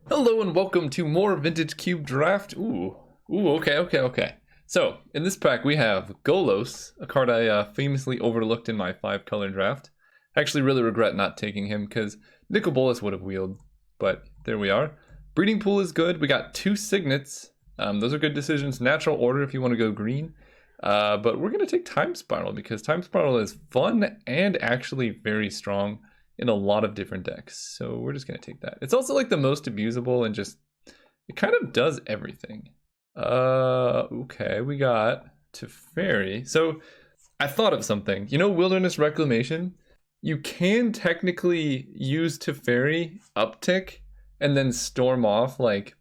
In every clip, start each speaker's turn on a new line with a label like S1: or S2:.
S1: Hello and welcome to more Vintage Cube Draft. Okay. So, in this pack we have Golos, a card I famously overlooked in my 5-color draft. I actually really regret not taking him because Nicol Bolas would have wheeled, but there we are. Breeding Pool is good. We got 2 Signets. Those are good decisions. Natural Order if you want to go green. But we're going to take Time Spiral because Time Spiral is fun and actually very strong in a lot of different decks. So we're just going to take that. It's also like the most abusable and just, it kind of does everything. Okay, we got Teferi. So I thought of something. You know Wilderness Reclamation? You can technically use Teferi uptick and then storm off like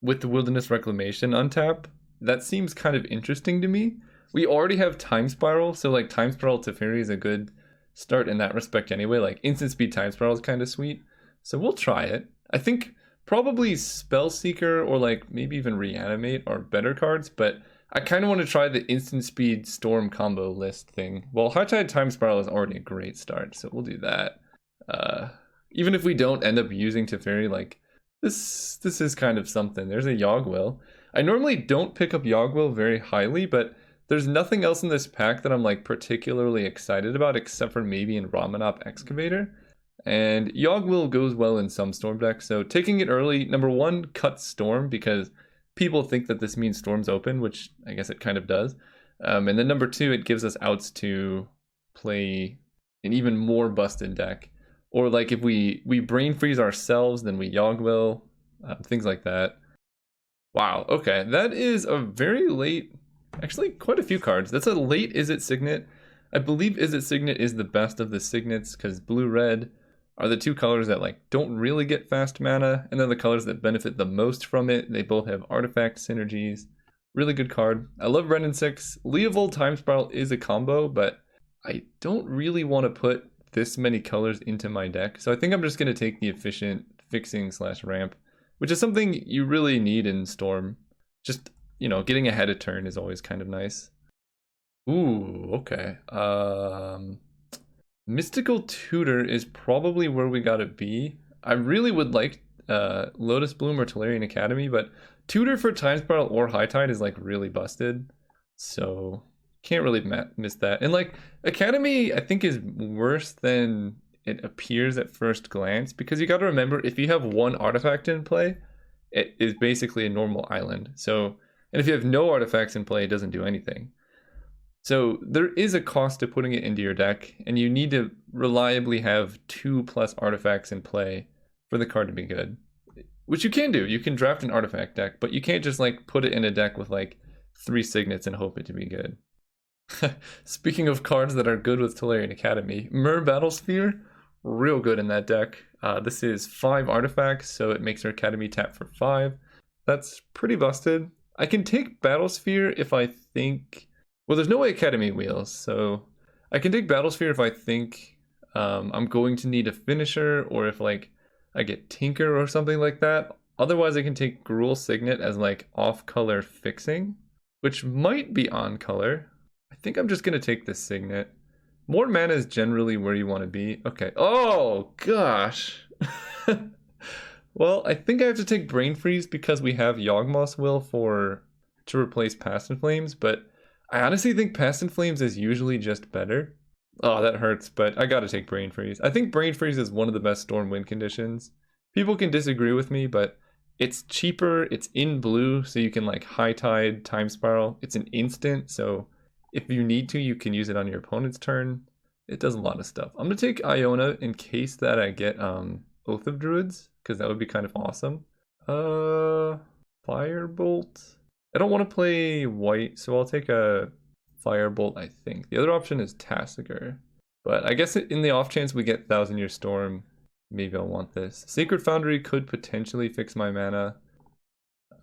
S1: with the Wilderness Reclamation untap. That seems kind of interesting to me. We already have Time Spiral, so like Time Spiral Teferi is a good start in that respect anyway. Like instant speed Time Spiral is kind of sweet, so we'll try it. I think probably Spellseeker or like maybe even Reanimate are better cards, but I kind of want to try the instant speed Storm combo list thing. Well, High Tide Time Spiral is already a great start, so we'll do that. Even if we don't end up using Teferi, like this is kind of something. There's a Yogg-Will. I normally don't pick up Yogg-Will very highly, but there's nothing else in this pack that I'm like particularly excited about except for maybe in Ramanop Excavator. And Yogg-Will goes well in some Storm decks, so taking it early, number one, cuts Storm because people think that this means Storm's open, which I guess it kind of does. And then number two, it gives us outs to play an even more busted deck. Or like if we Brain Freeze ourselves, then we Yogg-Will, things like that. Wow, okay, that is a very late, actually quite a few cards. That's a late Izzet Signet. I believe Izzet Signet is the best of the Signets because blue-red are the two colors that like don't really get fast mana, and they're the colors that benefit the most from it. They both have artifact synergies. Really good card. I love Wrenn and 6. Leovold Time Spiral is a combo, but I don't really want to put this many colors into my deck. So I think I'm just going to take the efficient fixing / ramp, which is something you really need in Storm. Just, you know, getting ahead of turn is always kind of nice. Ooh, okay. Mystical Tutor is probably where we gotta be. I really would like Lotus Bloom or Tolarian Academy, but Tutor for Time Spiral or High Tide is like really busted. So can't really miss that. And like Academy I think is worse than it appears at first glance because you gotta remember if you have one artifact in play, it is basically a normal island. So, and if you have no artifacts in play, it doesn't do anything. So there is a cost to putting it into your deck, and you need to reliably have 2+ artifacts in play for the card to be good. Which you can do. You can draft an artifact deck, but you can't just like put it in a deck with like 3 Signets and hope it to be good. Speaking of cards that are good with Tolarian Academy, Myr Battlesphere, real good in that deck. This is 5 artifacts, so it makes our Academy tap for 5. That's pretty busted. I can take Battlesphere if I think... Well, there's no way Academy wheels, so I can take Battlesphere if I think I'm going to need a finisher, or if like I get Tinker or something like that. Otherwise, I can take Gruul Signet as like off-color fixing, which might be on-color. I think I'm just going to take the Signet. More mana is generally where you want to be. Okay. Oh, gosh. Well, I think I have to take Brain Freeze because we have Yawgmoth's Will to replace Past in Flames, but I honestly think Past in Flames is usually just better. Oh, that hurts, but I gotta take Brain Freeze. I think Brain Freeze is one of the best Storm win conditions. People can disagree with me, but it's cheaper, it's in blue, so you can like High Tide, Time Spiral. It's an instant, so if you need to, you can use it on your opponent's turn. It does a lot of stuff. I'm gonna take Iona in case that I get Oath of Druids, because that would be kind of awesome. Firebolt. I don't want to play white, so I'll take a Firebolt, I think. The other option is Tasigur. But I guess in the off chance we get Thousand Year Storm, maybe I'll want this. Sacred Foundry could potentially fix my mana.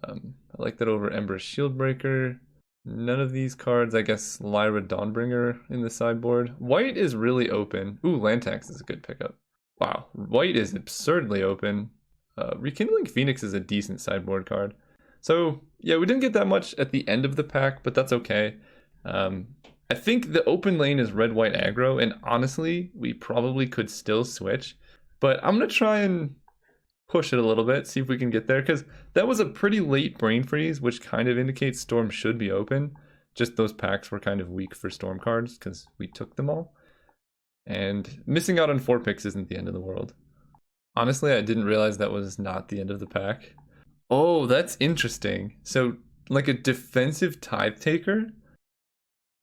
S1: I like that over Ember's Shieldbreaker. None of these cards, I guess Lyra Dawnbringer in the sideboard. White is really open. Ooh, Lantax is a good pickup. Wow, white is absurdly open. Rekindling Phoenix is a decent sideboard card. So yeah, we didn't get that much at the end of the pack, but that's okay. I think the open lane is red-white aggro, and honestly, we probably could still switch. But I'm going to try and push it a little bit, see if we can get there, because that was a pretty late brain freeze, which kind of indicates Storm should be open. Just those packs were kind of weak for Storm cards because we took them all. And missing out on 4 picks isn't the end of the world. Honestly, I didn't realize that was not the end of the pack. Oh, that's interesting. So, like a defensive Tithe Taker?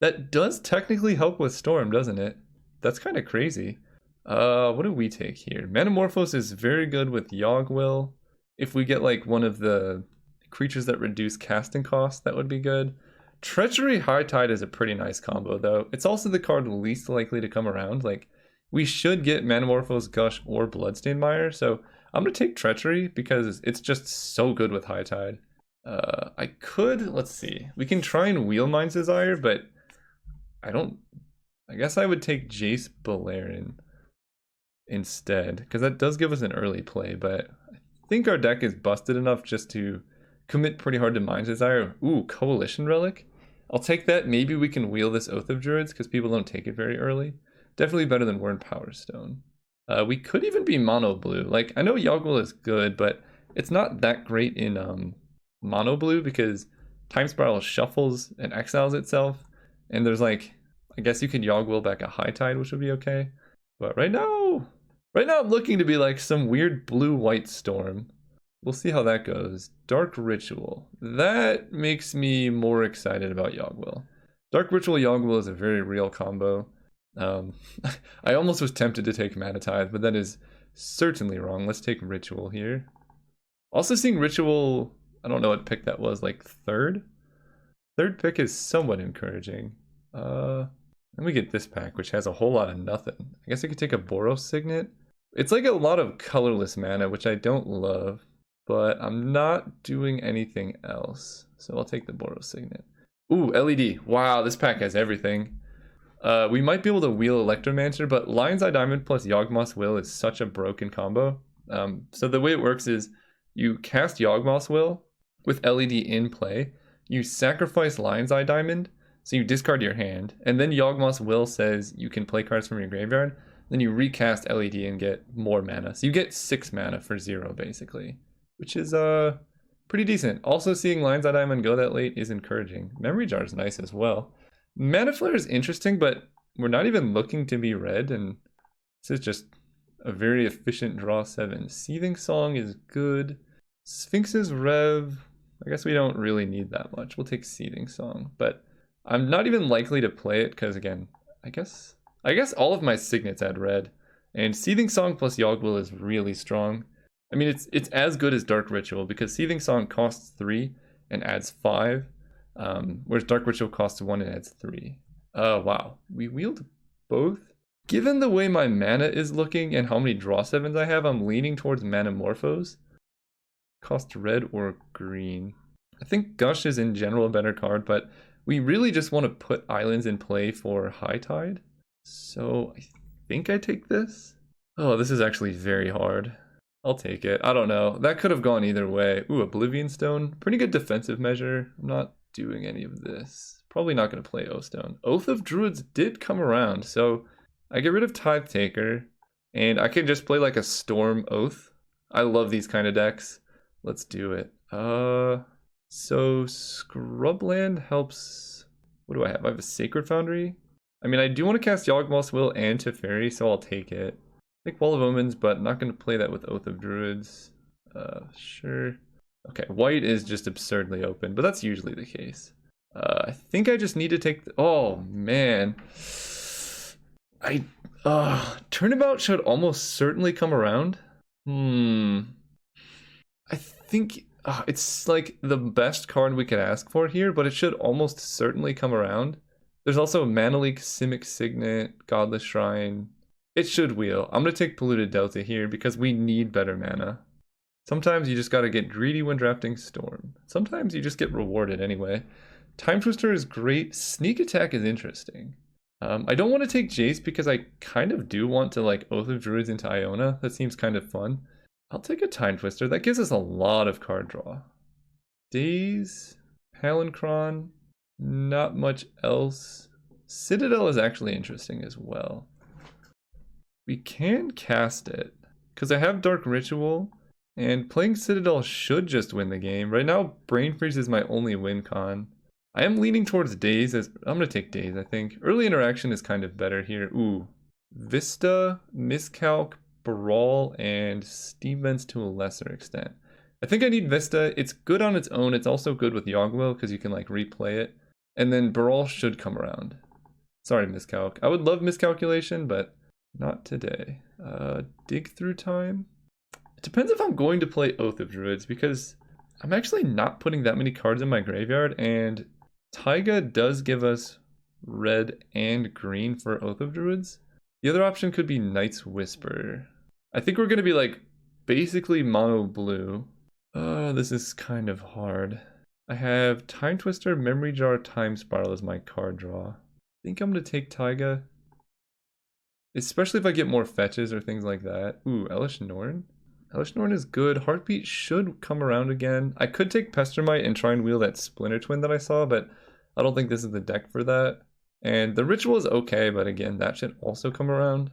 S1: That does technically help with Storm, doesn't it? That's kind of crazy. What do we take here? Manamorphose is very good with Yogg-Will. If we get like one of the creatures that reduce casting costs, that would be good. Treachery High Tide is a pretty nice combo though. It's also the card least likely to come around. Like, we should get Manamorphose, Gush, or Bloodstained Mire, so I'm gonna take Treachery because it's just so good with High Tide. I could, let's see. We can try and Wheel Mind's Desire, but I guess I would take Jace Balerion instead, because that does give us an early play, but I think our deck is busted enough just to commit pretty hard to Mind's Desire. Ooh, Coalition Relic. I'll take that. Maybe we can wheel this Oath of Druids because people don't take it very early. Definitely better than Wyrn Power Stone. We could even be mono blue. Like, I know Yogg-Will is good, but it's not that great in mono blue because Time Spiral shuffles and exiles itself. And there's like, I guess you could Yogg-Will back a High Tide, which would be okay. But right now I'm looking to be like some weird blue-white Storm. We'll see how that goes. Dark Ritual. That makes me more excited about Yogg-Will. Dark Ritual Yogg-Will is a very real combo. I almost was tempted to take Mana Tithe, but that is certainly wrong. Let's take Ritual here. Also seeing Ritual, I don't know what pick that was, like third? Third pick is somewhat encouraging. Then we get this pack, which has a whole lot of nothing. I guess I could take a Boros Signet. It's like a lot of colorless mana, which I don't love, but I'm not doing anything else. So I'll take the Boros Signet. Ooh, LED. Wow, this pack has everything. We might be able to wheel Electromancer, but Lion's Eye Diamond plus Yawgmoth's Will is such a broken combo. So the way it works is you cast Yawgmoth's Will with LED in play. You sacrifice Lion's Eye Diamond, so you discard your hand, and then Yawgmoth's Will says you can play cards from your graveyard. Then you recast LED and get more mana. So you get 6 mana for 0, basically, which is pretty decent. Also, seeing Lion's Eye Diamond go that late is encouraging. Memory Jar is nice as well. Mana Flare is interesting, but we're not even looking to be red, and this is just a very efficient draw 7. Seething Song is good. Sphinx's Rev, I guess we don't really need that much. We'll take Seething Song, but I'm not even likely to play it because, again, I guess all of my signets add red, and Seething Song plus Yogg-Will is really strong. I mean, it's as good as Dark Ritual because Seething Song costs 3 and adds 5. Whereas Dark Ritual costs 1 and adds 3. Wow. We wheeled both. Given the way my mana is looking and how many draw 7s I have, I'm leaning towards Manamorphose. Cost red or green. I think Gush is in general a better card, but we really just want to put islands in play for High Tide. So I think I take this. Oh, this is actually very hard. I'll take it. I don't know. That could have gone either way. Ooh, Oblivion Stone. Pretty good defensive measure. I'm not doing any of this. Probably not going to play O-Stone. Oath of Druids did come around, so I get rid of Tithe Taker, and I can just play like a Storm Oath. I love these kind of decks. Let's do it. So Scrubland helps. What do I have? I have a Sacred Foundry. I mean, I do want to cast Yawgmoth's Will and Teferi, so I'll take it. Take Wall of Omens, but not going to play that with Oath of Druids. Sure. Okay, white is just absurdly open, but that's usually the case. I think I just need to take oh man. Turnabout should almost certainly come around. I think it's like the best card we could ask for here, but it should almost certainly come around. There's also Mana Leak, Simic Signet, Godless Shrine. It should wheel. I'm going to take Polluted Delta here because we need better mana. Sometimes you just got to get greedy when drafting Storm. Sometimes you just get rewarded anyway. Time Twister is great. Sneak Attack is interesting. I don't want to take Jace because I kind of do want to like Oath of Druids into Iona. That seems kind of fun. I'll take a Time Twister. That gives us a lot of card draw. Daze, Palinchron, not much else. Citadel is actually interesting as well. We can cast it because I have Dark Ritual And playing Citadel should just win the game. Right now, Brain Freeze is my only win con. I am leaning towards Daze. I'm going to take Daze, I think. Early interaction is kind of better here. Ooh. Vista, Miscalc, Brawl, and Steam Vents to a lesser extent. I think I need Vista. It's good on its own. It's also good with Yogg-Will because you can like replay it. And then Brawl should come around. Sorry, Miscalc. I would love Miscalculation, but not today. Dig Through Time. It depends if I'm going to play Oath of Druids because I'm actually not putting that many cards in my graveyard, and Taiga does give us red and green for Oath of Druids. The other option could be Night's Whisper. I think we're going to be like basically mono blue. Oh, this is kind of hard. I have Time Twister, Memory Jar, Time Spiral as my card draw. I think I'm going to take Taiga. Especially if I get more fetches or things like that. Ooh, Elish Norn. Elish Norn is good. Heartbeat should come around again. I could take Pestermite and try and wheel that Splinter Twin that I saw, but I don't think this is the deck for that. And the Ritual is okay, but again, that should also come around.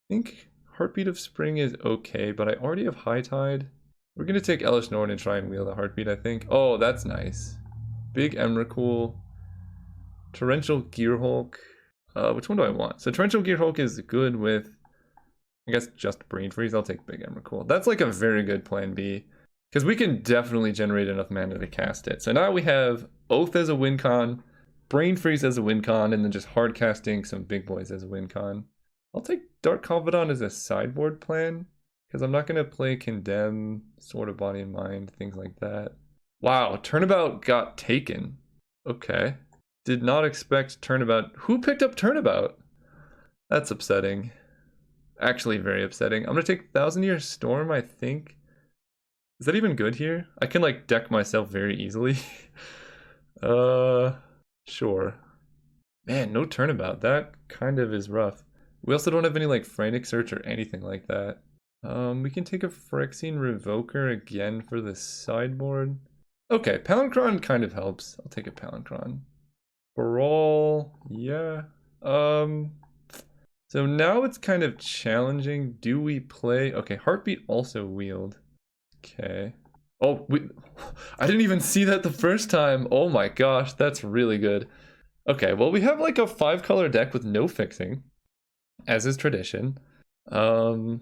S1: I think Heartbeat of Spring is okay, but I already have High Tide. We're going to take Elish Norn and try and wheel the Heartbeat, I think. Oh, that's nice. Big Emrakul. Torrential Gearhulk. Which one do I want? So Torrential Gearhulk is good with, I guess, just Brain Freeze. I'll take Big Emrakul. That's like a very good plan B, because we can definitely generate enough mana to cast it. So now we have Oath as a win con, Brain Freeze as a win con, and then just hard casting some big boys as a win con. I'll take Dark Confidant as a sideboard plan, because I'm not going to play Condemn, Sword of Body and Mind, things like that. Wow, Turnabout got taken. Okay. Did not expect Turnabout. Who picked up Turnabout? That's upsetting. Actually very upsetting. I'm going to take Thousand Year Storm, I think. Is that even good here? I can like deck myself very easily. Sure. Man, no Turnabout. That kind of is rough. We also don't have any like Frantic Search or anything like that. We can take a Phyrexian Revoker again for the sideboard. Okay, Palinchron kind of helps. I'll take a Palinchron. Brawl, yeah. So now it's kind of challenging. Do we play? Okay, Heartbeat also wheeled. Okay. Oh, I didn't even see that the first time. Oh my gosh, that's really good. Okay, well we have like a 5-color deck with no fixing, as is tradition. What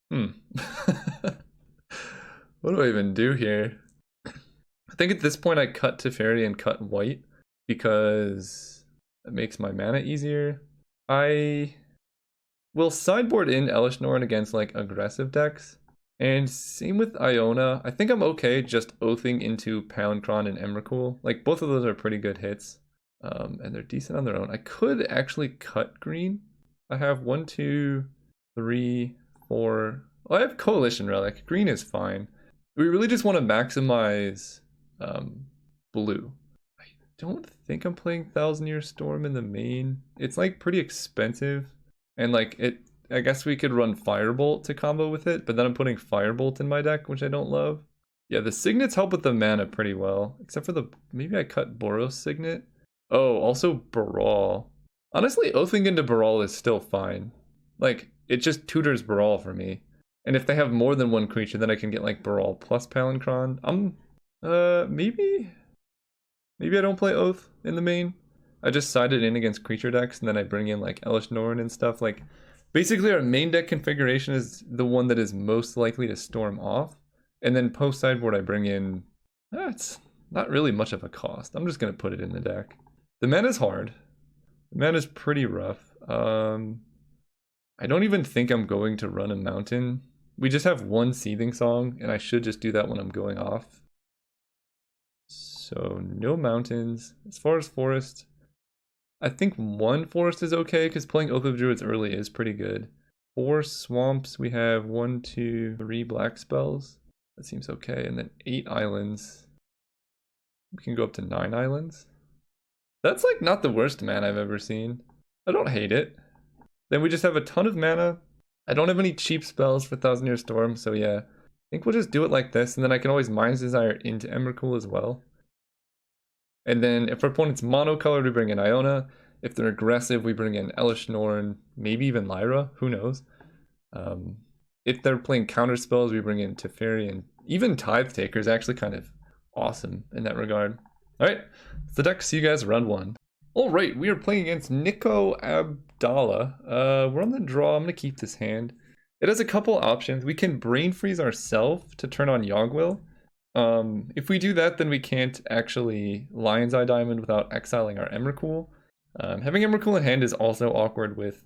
S1: do I even do here? I think at this point I cut Teferi and cut white, because it makes my mana easier. I will sideboard in Elish Norn against like aggressive decks. And same with Iona. I think I'm okay just oathing into Palinchron and Emrakul. Like both of those are pretty good hits. And they're decent on their own. I could actually cut green. I have 1, 2, 3, 4. Oh, I have Coalition Relic. Green is fine. We really just want to maximize blue. Don't think I'm playing Thousand Year Storm in the main. It's like pretty expensive, and like I guess we could run Firebolt to combo with it, but then I'm putting Firebolt in my deck, which I don't love. Yeah, the Signets help with the mana pretty well, except for maybe I cut Boros Signet. Oh, also Brawl. Honestly, oathing into Brawl is still fine. Like, it just tutors Brawl for me. And if they have more than one creature, then I can get like Brawl plus Palinchron. Maybe I don't play Oath in the main. I just side it in against creature decks, and then I bring in like Elish Norn and stuff. Like, basically our main deck configuration is the one that is most likely to storm off. And then post sideboard I bring in, it's not really much of a cost. I'm just going to put it in the deck. The mana's hard. The mana's pretty rough. I don't even think I'm going to run a mountain. We just have one Seething Song, and I should just do that when I'm going off. So no mountains. As far as forest, I think 1 forest is okay, because playing Oath of Druids early is pretty good. 4 swamps, we have 1, 2, 3 black spells. That seems okay. And then 8 islands. We can go up to 9 islands. That's like not the worst mana I've ever seen. I don't hate it. Then we just have a ton of mana. I don't have any cheap spells for Thousand Year Storm, so yeah. I think we'll just do it like this, and then I can always Mind's Desire into Emrakul as well. And then if our opponent's monocolored, we bring in Iona. If they're aggressive, we bring in Elish Norn, maybe even Lyra, who knows. if they're playing counter spells, we bring in Teferi, and even Tithe Taker is actually kind of awesome in that regard. Alright, it's the deck. See you guys round 1. Alright, we are playing against Nico Abdallah. We're on the draw. I'm going to keep this hand. It has a couple options. We can Brain Freeze ourselves to turn on Yogwill. If we do that, then we can't actually Lion's Eye Diamond without exiling our Emrakul. Having Emrakul in hand is also awkward with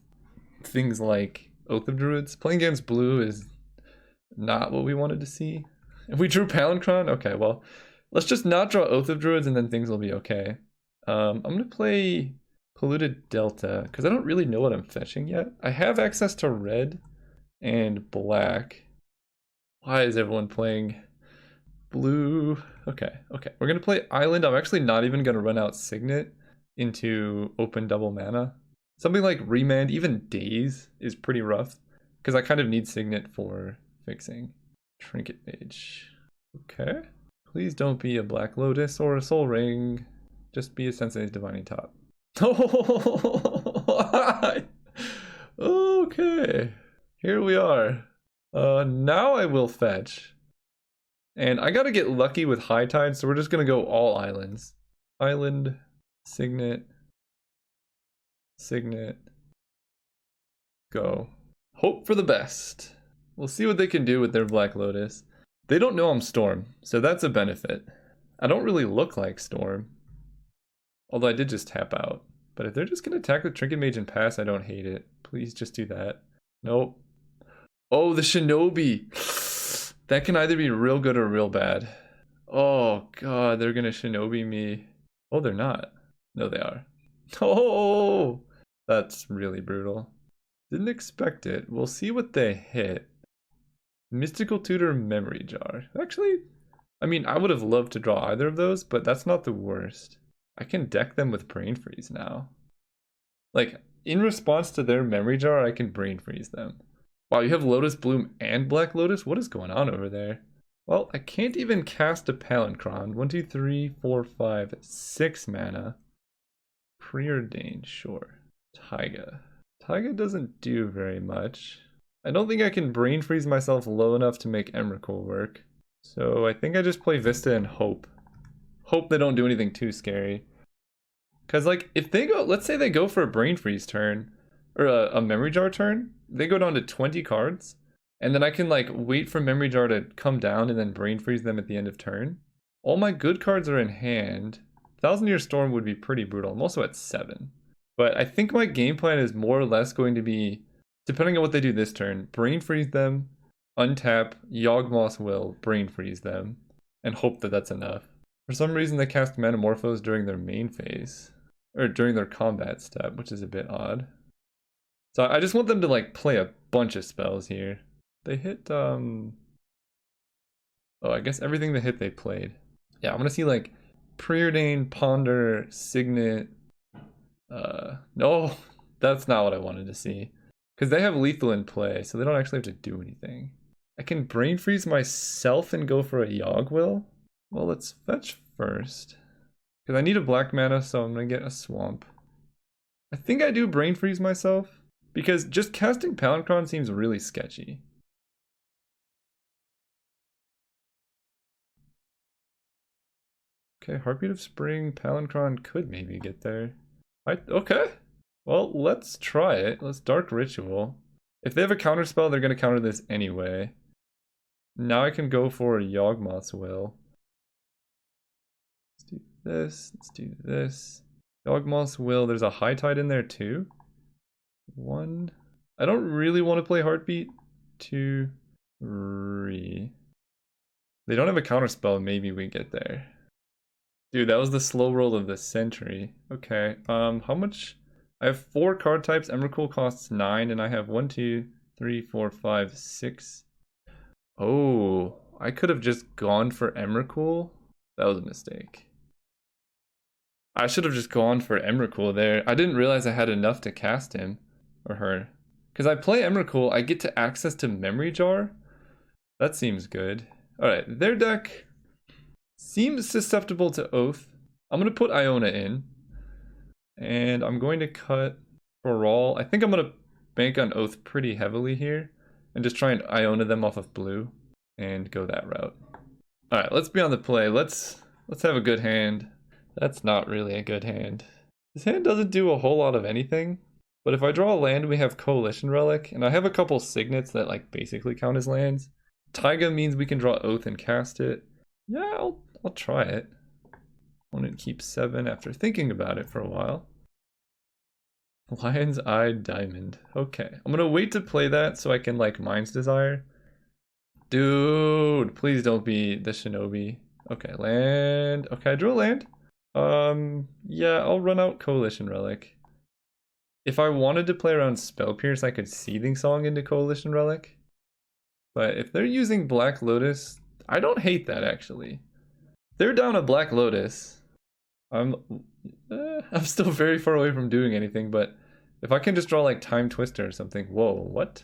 S1: things like Oath of Druids. Playing against blue is not what we wanted to see. If we drew Palinchron, okay, well, let's just not draw Oath of Druids and then things will be okay. I'm going to play Polluted Delta because I don't really know what I'm fetching yet. I have access to red and black. Why is everyone playing blue? Okay. We're going to play Island. I'm actually not even going to run out Signet into open double mana. Something like Remand, even Daze, is pretty rough because I kind of need Signet for fixing. Trinket Mage. Okay. Please don't be a Black Lotus or a Soul Ring. Just be a Sensei's Divining Top. Okay. Here we are. Now I will fetch. And I gotta get lucky with High Tide, so we're just gonna go all islands. Island, Signet, Signet, go. Hope for the best. We'll see what they can do with their Black Lotus. They don't know I'm Storm, so that's a benefit. I don't really look like Storm. Although I did just tap out. But if they're just gonna attack with Trinket Mage and pass, I don't hate it. Please just do that. Nope. Oh, the Shinobi! That can either be real good or real bad. Oh god, they're gonna Shinobi me. Oh, they're not. No, they are. Oh! That's really brutal. Didn't expect it. We'll see what they hit. Mystical Tutor, Memory Jar. Actually, I mean, I would have loved to draw either of those, but that's not the worst. I can deck them with Brain Freeze now. Like, in response to their Memory Jar, I can Brain Freeze them. Wow, you have Lotus Bloom and Black Lotus? What is going on over there? Well, I can't even cast a Palinchron. 1, 2, 3, 4, 5, 6 mana. Preordained, sure. Taiga. Taiga doesn't do very much. I don't think I can Brain Freeze myself low enough to make Emrakul work. So I think I just play Vista and hope. Hope they don't do anything too scary. Because, like, if they go, let's say they go for a Brain Freeze turn, or a Memory Jar turn, they go down to 20 cards, and then I can, like, wait for Memory Jar to come down and then Brain Freeze them at the end of turn. All my good cards are in hand. Thousand Year Storm would be pretty brutal. I'm also at 7. But I think my game plan is more or less going to be, depending on what they do this turn, Brain Freeze them, untap, Yawgmoth's Will, Brain Freeze them, and hope that that's enough. For some reason, they cast Metamorphose during their main phase, or during their combat step, which is a bit odd. So I just want them to, like, play a bunch of spells here. They hit, oh, I guess everything they hit they played. Yeah, I want to see, like, Preordain, Ponder, Signet. No, that's not what I wanted to see. Because they have lethal in play, so they don't actually have to do anything. I can Brain Freeze myself and go for a Yawgwill. Well, let's fetch first. Because I need a black mana, so I'm going to get a Swamp. I think I do Brain Freeze myself. Because just casting Palinchron seems really sketchy. Okay, Heartbeat of Spring, Palinchron could maybe get there. Okay. Well, let's try it. Let's Dark Ritual. If they have a counter spell, they're going to counter this anyway. Now I can go for Yawgmoth's Will. Let's do this. Let's do this. Yawgmoth's Will. There's a High Tide in there too. 1. I don't really want to play Heartbeat. 2, 3. They don't have a counter spell. Maybe we get there. Dude, that was the slow roll of the century. Okay. How much? I have 4 card types. Emrakul costs 9, and I have 1, 2, 3, 4, 5, 6. Oh, I could have just gone for Emrakul. That was a mistake. I should have just gone for Emrakul there. I didn't realize I had enough to cast him or her. Because I play Emrakul, I get to access to Memory Jar. That seems good. Alright, their deck seems susceptible to Oath. I'm going to put Iona in. And I'm going to cut Baral. I think I'm going to bank on Oath pretty heavily here. and just try and Iona them off of blue and go that route. All right, let's be on the play. Let's have a good hand. That's not really a good hand. This hand doesn't do a whole lot of anything, but if I draw a land, we have Coalition Relic, and I have a couple signets that like basically count as lands. Taiga means we can draw Oath and cast it. Yeah, I'll try it. Opponent keeps 7 after thinking about it for a while. Lion's Eye Diamond. Okay, I'm gonna wait to play that so I can like Mind's Desire. Dude, please don't be the Shinobi. Okay, land. Okay, I drew a land. Yeah, I'll run out Coalition Relic. If I wanted to play around Spell Pierce, I could Seething Song into Coalition Relic. But if they're using Black Lotus, I don't hate that actually. They're down a Black Lotus. I'm still very far away from doing anything, but if I can just draw like Time Twister or something. Whoa, what?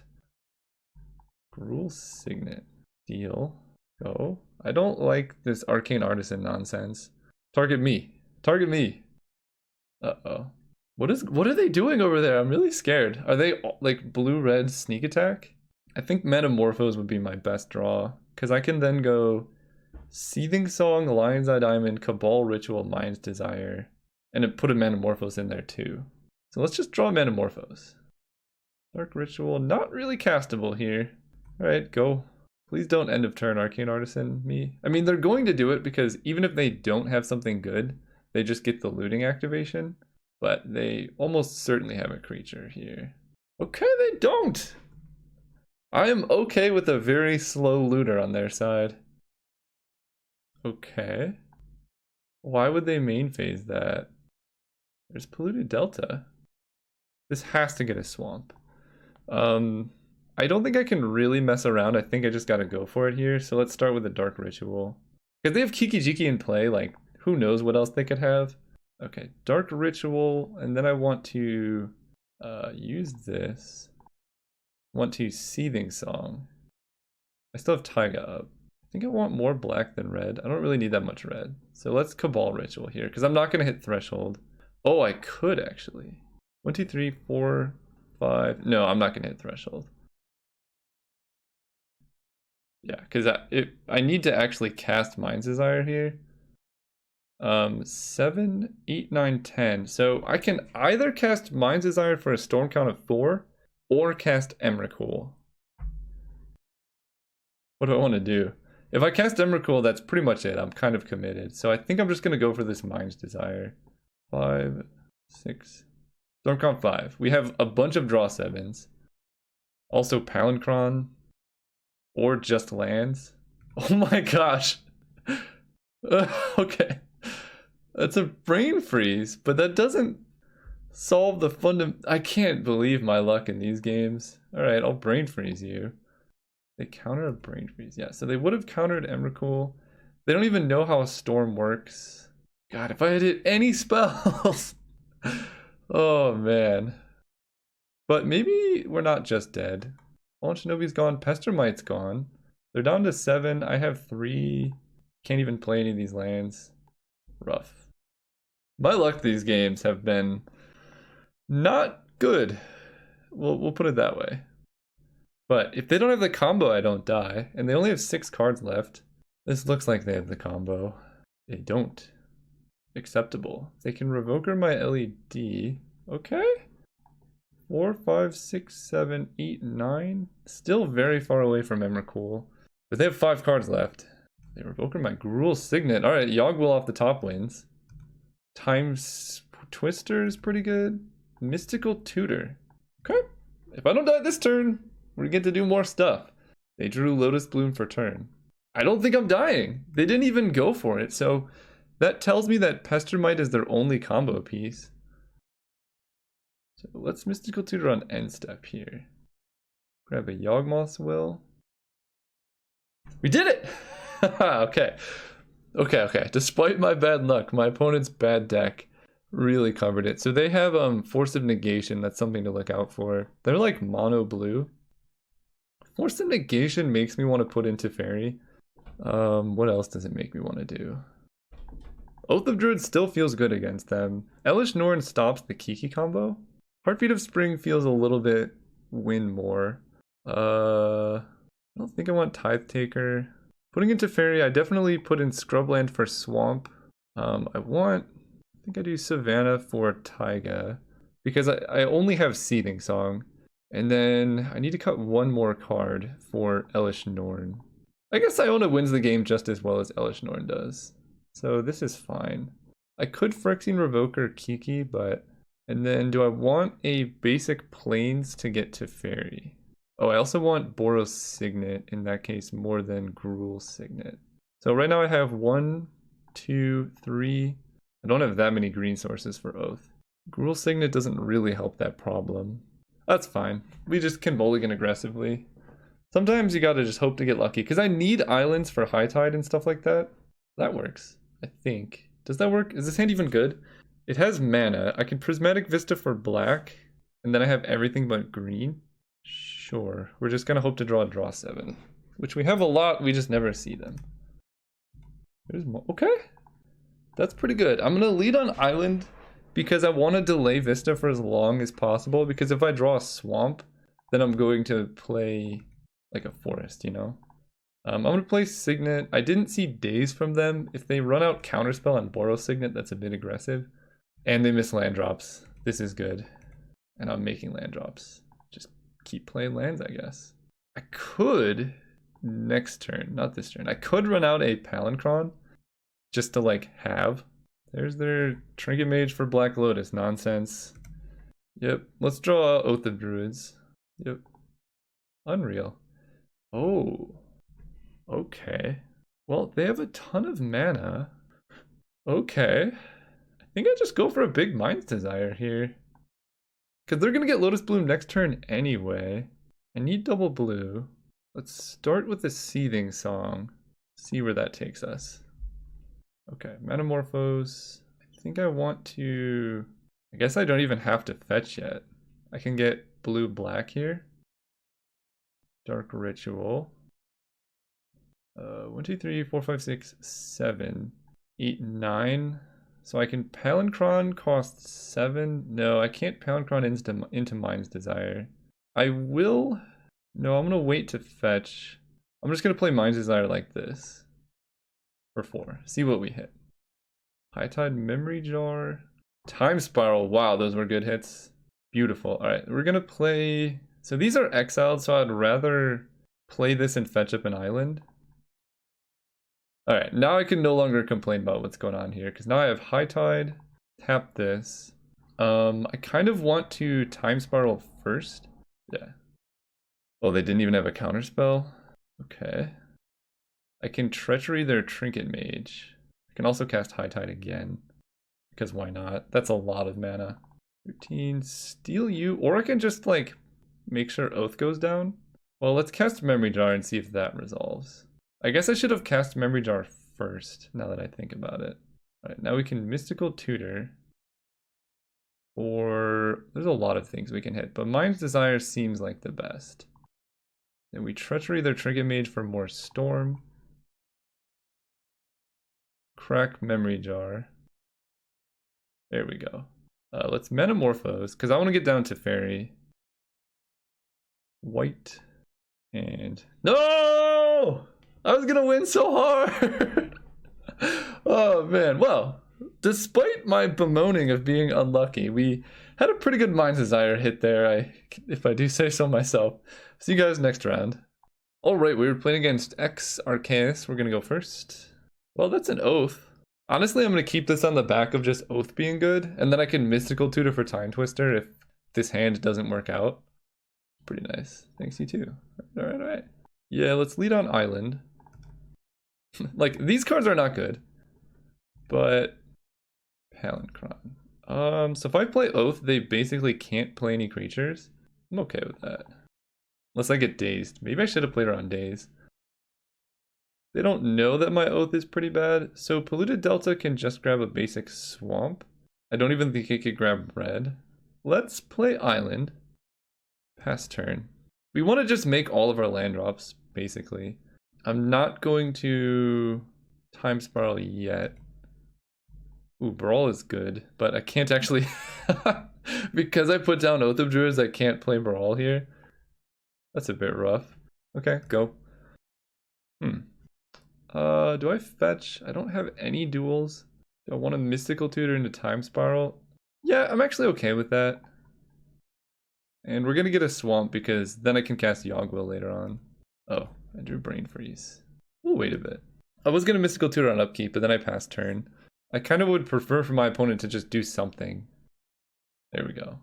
S1: Gruul Signet. Deal. Go. I don't like this Arcane Artisan nonsense. Target me. Target me. Uh-oh. What are they doing over there? I'm really scared. Are they like blue-red sneak attack? I think Metamorphose would be my best draw, because I can then go Seething Song, Lion's Eye Diamond, Cabal Ritual, Mind's Desire, and put a Metamorphose in there too. So let's just draw Metamorphose. Dark Ritual, not really castable here. Alright, go. Please don't end of turn Arcane Artisan me. I mean, they're going to do it because even if they don't have something good, they just get the looting activation. But they almost certainly have a creature here. Okay, they don't! I am okay with a very slow looter on their side. Okay. Why would they main phase that? There's Polluted Delta. This has to get a swamp. I don't think I can really mess around. I think I just gotta go for it here. So let's start with a Dark Ritual. If they have Kiki-Jiki in play, like, who knows what else they could have. Okay, Dark Ritual, and then I want to use this. I want to Seething Song. I still have Taiga up. I think I want more black than red. I don't really need that much red. So let's Cabal Ritual here, because I'm not going to hit Threshold. Oh, I could actually. 1, 2, 3, 4, 5. No, I'm not going to hit Threshold. Yeah, because I need to actually cast Mind's Desire here. 7, 8, 9, 10. So I can either cast Mind's Desire for a storm count of 4 or cast Emrakul. What do I want to do? If I cast Emrakul, that's pretty much it. I'm kind of committed. So I think I'm just going to go for this Mind's Desire. 5, 6. Storm count 5. We have a bunch of draw 7s. Also Palinchron. Or just lands. Oh my gosh. Okay. That's a brain freeze, but that doesn't solve the I can't believe my luck in these games. Alright, I'll brain freeze you. They counter a brain freeze. Yeah, so they would have countered Emrakul. They don't even know how a storm works. God, if I had hit any spells. Oh man. But maybe we're not just dead. Fallen Shinobi's gone, Pestermite's gone. They're down to 7. I have 3. Can't even play any of these lands. Rough. My luck these games have been not good. We'll put it that way. But if they don't have the combo, I don't die. And they only have 6 cards left. This looks like they have the combo. They don't. Acceptable. They can Revoker my LED. Okay. 4, 5, 6, 7, 8, 9. Still very far away from Emrakul. But they have 5 cards left. They Revoker my Gruul Signet. Alright, Yogg-Will off the top wins. Time Twister is pretty good. Mystical Tutor. Okay. If I don't die this turn, we get to do more stuff. They drew Lotus Bloom for turn. I don't think I'm dying. They didn't even go for it, so that tells me that Pestermite is their only combo piece. So let's Mystical Tutor on end step here. Grab a Yawgmoth's Will. We did it! Okay. Okay. Despite my bad luck, my opponent's bad deck really covered it. So they have Force of Negation. That's something to look out for. They're like mono blue. Force of Negation makes me want to put into Fairy. What else does it make me want to do? Oath of Druid still feels good against them. Elish Norn stops the Kiki combo. Heartbeat of Spring feels a little bit win more. I don't think I want Tithe Taker. Putting into Fairy, I definitely put in Scrubland for Swamp. I think I do Savannah for Taiga. Because I only have Seething Song. And then I need to cut one more card for Elish Norn. I guess Iona wins the game just as well as Elish Norn does. So this is fine. I could Phyrexian Revoker Kiki, but... And then do I want a basic Plains to get to Fairy? Oh, I also want Boros Signet, in that case, more than Gruul Signet. So right now I have 1, 2, 3. I don't have that many green sources for Oath. Gruul Signet doesn't really help that problem. That's fine. We just can mulligan aggressively. Sometimes you gotta just hope to get lucky, because I need islands for High Tide and stuff like that. That works, I think. Does that work? Is this hand even good? It has mana. I can Prismatic Vista for black, and then I have everything but green. Sure. We're just gonna hope to draw 7, which we have a lot, we just never see them. Okay. That's pretty good. I'm gonna lead on island because I want to delay Vista for as long as possible, because if I draw a swamp, then I'm going to play like a forest, you know? I'm gonna play Signet. I didn't see Daze from them. If they run out Counterspell on Boros Signet, that's a bit aggressive. And they miss land drops. This is good. And I'm making land drops. Just keep playing lands, I guess. I could, next turn, not this turn, I could run out a Palinchron just to like have. There's their Trinket Mage for Black Lotus nonsense. Yep, let's draw Oath of Druids. Yep. Unreal. Oh. Okay. Well, they have a ton of mana. Okay. I think I just go for a big Mind's Desire here. Because they're going to get Lotus Bloom next turn anyway. I need double blue. Let's start with the Seething Song. See where that takes us. Okay, Metamorphose. I think I want to... I guess I don't even have to fetch yet. I can get blue-black here. Dark Ritual. 1, 2, 3, 4, 5, 6, 7, 8, 9. So I can Palinchron cost 7. No, I can't Palinchron into Mind's Desire. I will... No, I'm going to wait to fetch. I'm just going to play Mind's Desire like this. For 4. See what we hit. High Tide, Memory Jar. Time Spiral. Wow, those were good hits. Beautiful. Alright, we're going to play... So these are exiled, so I'd rather play this and fetch up an island. Alright, now I can no longer complain about what's going on here, because now I have High Tide, tap this. I kind of want to Time Spiral first. Yeah. Oh, they didn't even have a counterspell? Okay. I can Treachery their Trinket Mage. I can also cast High Tide again, because why not? That's a lot of mana. 13, steal you, or I can just like make sure Oath goes down. Well, let's cast Memory Jar and see if that resolves. I guess I should have cast Memory Jar first, now that I think about it. Alright, now we can Mystical Tutor. Or there's a lot of things we can hit, but Mind's Desire seems like the best. Then we Treachery their Trinket Mage for more Storm. Crack Memory Jar. There we go. Let's Metamorphose, because I want to get down to Fairy. White. And... No! I was gonna win so hard! Oh man, well, despite my bemoaning of being unlucky, we had a pretty good Mind's Desire hit there, if I do say so myself. See you guys next round. Alright, we were playing against X Arcanus. We're gonna go first. Well, that's an Oath. Honestly, I'm gonna keep this on the back of just Oath being good, and then I can Mystical Tutor for Time Twister if this hand doesn't work out. Pretty nice. Thanks, you too. Alright. Yeah, let's lead on Island. Like, these cards are not good. But... Palinchron. So if I play Oath, they basically can't play any creatures. I'm okay with that. Unless I get dazed. Maybe I should have played around Daze. They don't know that my Oath is pretty bad. So Polluted Delta can just grab a basic Swamp. I don't even think it could grab red. Let's play Island. Pass turn. We want to just make all of our land drops, basically. I'm not going to Time Spiral yet. Ooh, Brawl is good, but I can't actually... Because I put down Oath of Druids, I can't play Brawl here. That's a bit rough. Okay, go. Do I fetch? I don't have any duels. Do I want a Mystical Tutor into Time Spiral? Yeah, I'm actually okay with that. And we're gonna get a Swamp because then I can cast Yogg-Will later on. Oh, I drew Brain Freeze. We'll wait a bit. I was gonna Mystical Tutor on upkeep, but then I passed turn. I kind of would prefer for my opponent to just do something. There we go.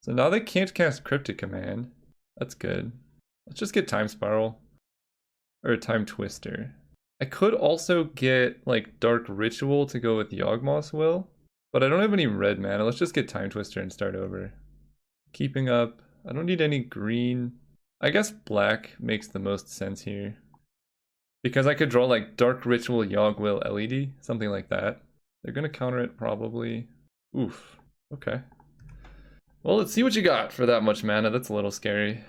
S1: So now they can't cast Cryptic Command. That's good. Let's just get Time Spiral. Or Time Twister. I could also get like Dark Ritual to go with Yawgmoth's Will, but I don't have any red mana. Let's just get Time Twister and start over. Keeping up. I don't need any green. I guess black makes the most sense here. Because I could draw like Dark Ritual, Yawg-Will, LED, something like that. They're gonna counter it probably. Oof. Okay. Well, let's see what you got for that much mana. That's a little scary.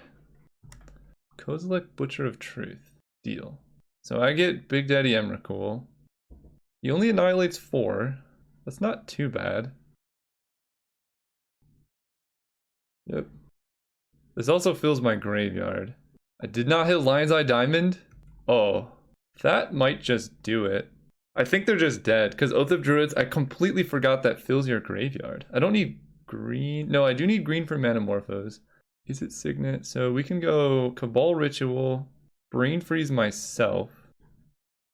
S1: Kozilek, Butcher of Truth. Deal. So I get Big Daddy Emrakul. He only annihilates 4. That's not too bad. Yep. This also fills my graveyard. I did not hit Lion's Eye Diamond. Oh, that might just do it. I think they're just dead, because Oath of Druids, I completely forgot that fills your graveyard. I don't need green. No, I do need green for Manamorphose. Is it Signet? So we can go Cabal Ritual, Brain Freeze myself.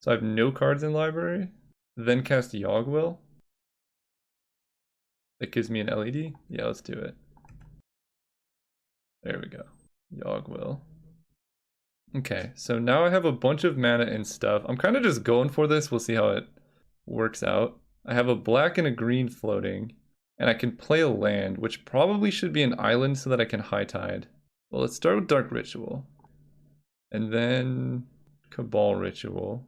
S1: So I have no cards in library. Then cast Yawg-Will. That gives me an LED. Yeah, let's do it. There we go. Yawg-Will. Okay, so now I have a bunch of mana and stuff. I'm kind of just going for this. We'll see how it works out. I have a black and a green floating. And I can play a land, which probably should be an island so that I can High Tide. Well, let's start with Dark Ritual. And then Cabal Ritual.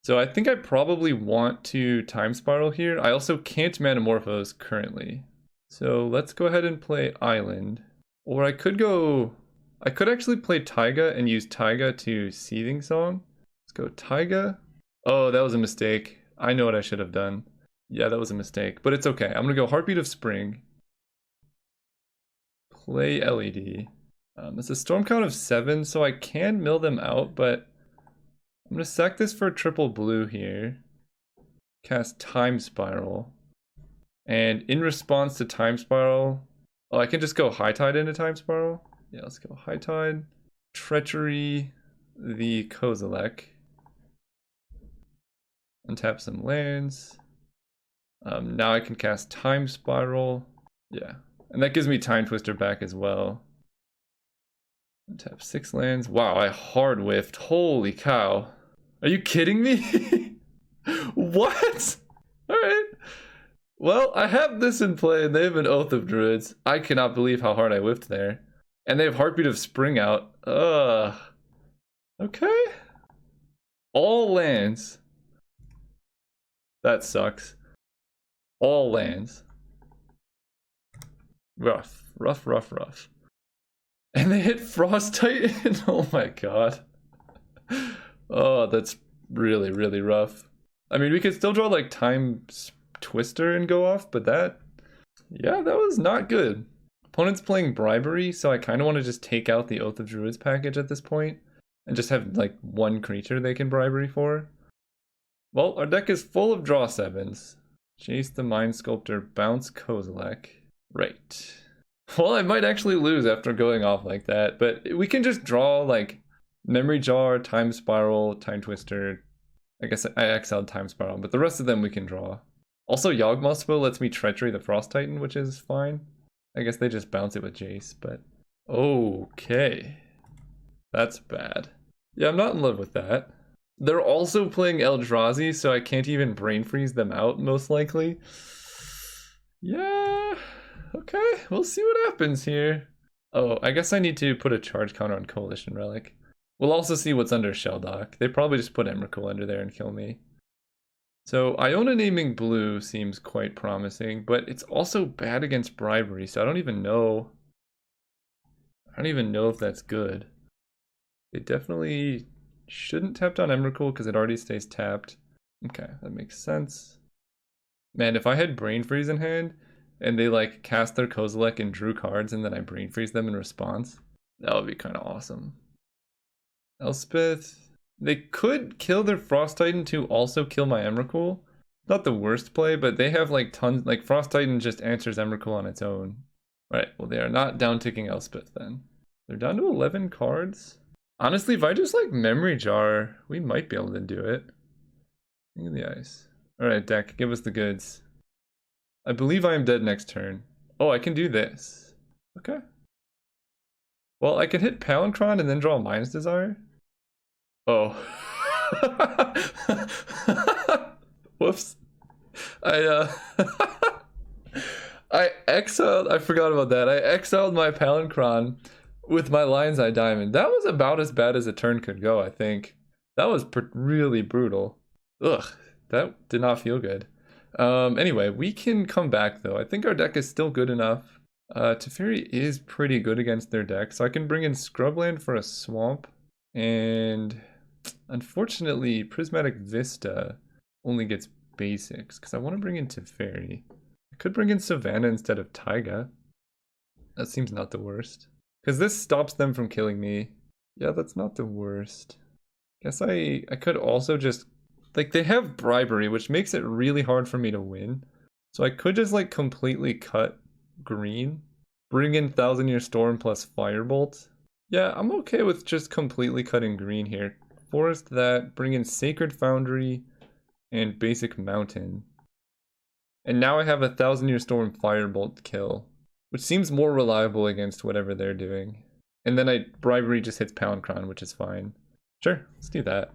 S1: So I think I probably want to Time Spiral here. I also can't Manamorphose currently. So let's go ahead and play Island. Or I could actually play Taiga and use Taiga to Seething Song. Let's go Taiga. Oh, that was a mistake. I know what I should have done. Yeah, that was a mistake, but it's okay. I'm gonna go Heartbeat of Spring. Play LED. It's a storm count of 7, so I can mill them out, but I'm gonna sack this for triple blue here. Cast Time Spiral. And in response to Time Spiral, oh, I can just go High Tide into Time Spiral. Yeah, let's go High Tide. Treachery the Kozilek. Untap some lands. Now I can cast Time Spiral. Yeah, and that gives me Time Twister back as well. Untap 6 lands. Wow, I hard whiffed. Holy cow. Are you kidding me? What? Alright. Well, I have this in play and they have an Oath of Druids. I cannot believe how hard I whiffed there. And they have Heartbeat of Spring out. Ugh. Okay. All lands. That sucks. All lands. Rough. Rough, rough, rough. And they hit Frost Titan. Oh my god. Oh, that's really, really rough. I mean, we could still draw like Time Twister and go off, but that... Yeah, that was not good. Opponent's playing Bribery, so I kind of want to just take out the Oath of Druids package at this point and just have like one creature they can Bribery for. Well, our deck is full of draw 7s. Chase the Mind Sculptor, bounce Kozilek. Right. Well, I might actually lose after going off like that, but we can just draw like Memory Jar, Time Spiral, Time Twister. I guess I exiled Time Spiral, but the rest of them we can draw. Also, Yawgmoth's Will lets me Treachery the Frost Titan, which is fine. I guess they just bounce it with Jace, but... Okay. That's bad. Yeah, I'm not in love with that. They're also playing Eldrazi, so I can't even Brain Freeze them out, most likely. Yeah, okay, we'll see what happens here. Oh, I guess I need to put a charge counter on Coalition Relic. We'll also see what's under Shelldock. They probably just put Emrakul under there and kill me. So Iona naming blue seems quite promising, but it's also bad against Bribery, so I don't even know if that's good. They definitely shouldn't tap down Emrakul because it already stays tapped. Okay, that makes sense. Man, if I had Brain Freeze in hand and they like cast their Kozilek and drew cards and then I Brain Freeze them in response, That would be kind of awesome. Elspeth. They could kill their Frost Titan to also kill my Emrakul. Not the worst play, but they have like tons. Like Frost Titan just answers Emrakul on its own. Right. Well, they are not down ticking Elspeth then. They're down to 11 cards. Honestly, if I just like Memory Jar, we might be able to do it. King of the Ice. Alright, deck, give us the goods. I believe I am dead next turn. Oh, I can do this. Okay. Well, I can hit Palancron and then draw a Mind's Desire. Oh. Whoops. I exiled, I forgot about that. I exiled my Palancron with my Lion's Eye Diamond. That was about as bad as a turn could go, I think. That was really brutal. Ugh, that did not feel good. Anyway, we can come back though. I think our deck is still good enough. Teferi is pretty good against their deck, so I can bring in Scrubland for a swamp. And unfortunately, Prismatic Vista only gets basics, because I want to bring in Teferi. I could bring in Savannah instead of Taiga. That seems not the worst. Because this stops them from killing me. Yeah, that's not the worst. Guess I could also just... Like, they have Bribery, which makes it really hard for me to win. So I could just, like, completely cut green. Bring in Thousand Year Storm plus Firebolt. Yeah, I'm okay with just completely cutting green here. Forest that, bring in Sacred Foundry, and Basic Mountain. And now I have a Thousand Year Storm Firebolt kill, which seems more reliable against whatever they're doing. And then Bribery just hits Palancron, which is fine. Sure, let's do that.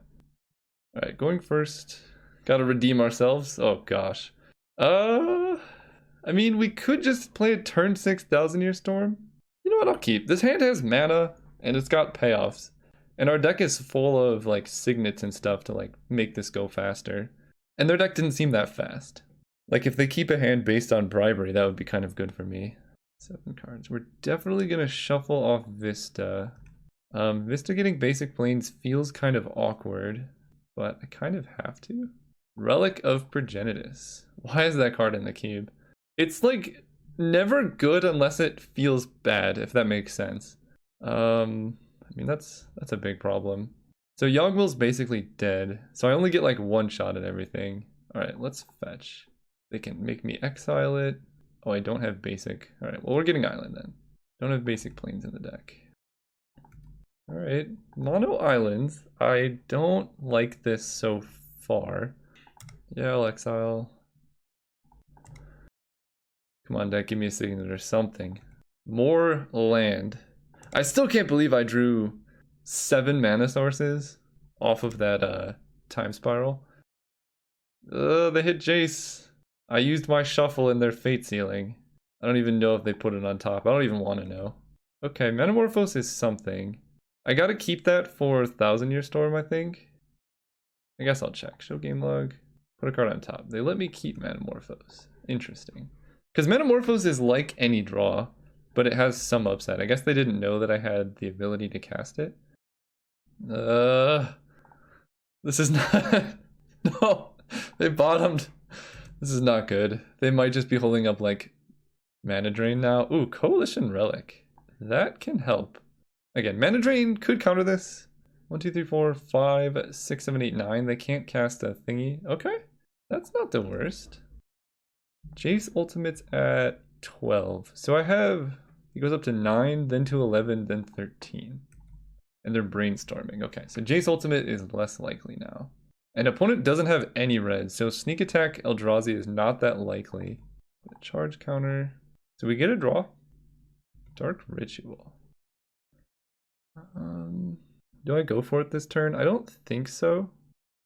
S1: Alright, going first. Gotta redeem ourselves. Oh gosh. I mean, we could just play a turn 6 Thousand Year Storm. You know what, I'll keep. This hand has mana, and it's got payoffs. And our deck is full of, like, signets and stuff to, like, make this go faster. And their deck didn't seem that fast. Like, if they keep a hand based on Bribery, that would be kind of good for me. 7 cards. We're definitely gonna shuffle off Vista. Vista getting basic planes feels kind of awkward, but I kind of have to. Relic of Progenitus. Why is that card in the cube? It's like never good unless it feels bad, if that makes sense. I mean that's a big problem. So Yogg-Will's basically dead, so I only get like one shot at everything. Alright, let's fetch. They can make me exile it. Oh, I don't have basic. Alright, well we're getting island then. Don't have basic planes in the deck. Alright, mono islands. I don't like this so far. Yeah, I'll exile. Come on, deck, give me a signet or something. More land. I still can't believe I drew 7 mana sources off of that time spiral. They hit Jace. I used my shuffle in their fate sealing. I don't even know if they put it on top. I don't even want to know. Okay, Metamorphose is something. I gotta keep that for Thousand Year Storm, I think. I guess I'll check. Show game log. Put a card on top. They let me keep Metamorphose. Interesting. Because Metamorphose is like any draw, but it has some upside. I guess they didn't know that I had the ability to cast it. This is not... No, they bottomed. This is not good. They might just be holding up like Mana Drain now. Ooh, Coalition Relic. That can help. Again, Mana Drain could counter this. 1, 2, 3, 4, 5, 6, 7, 8, 9. They can't cast a thingy. Okay, that's not the worst. Jace Ultimate's at 12. So I have, it goes up to 9, then to 11, then 13. And they're brainstorming. Okay, so Jace Ultimate is less likely now. An opponent doesn't have any red, so Sneak Attack Eldrazi is not that likely. Charge counter. So we get a draw. Dark Ritual. Do I go for it this turn? I don't think so.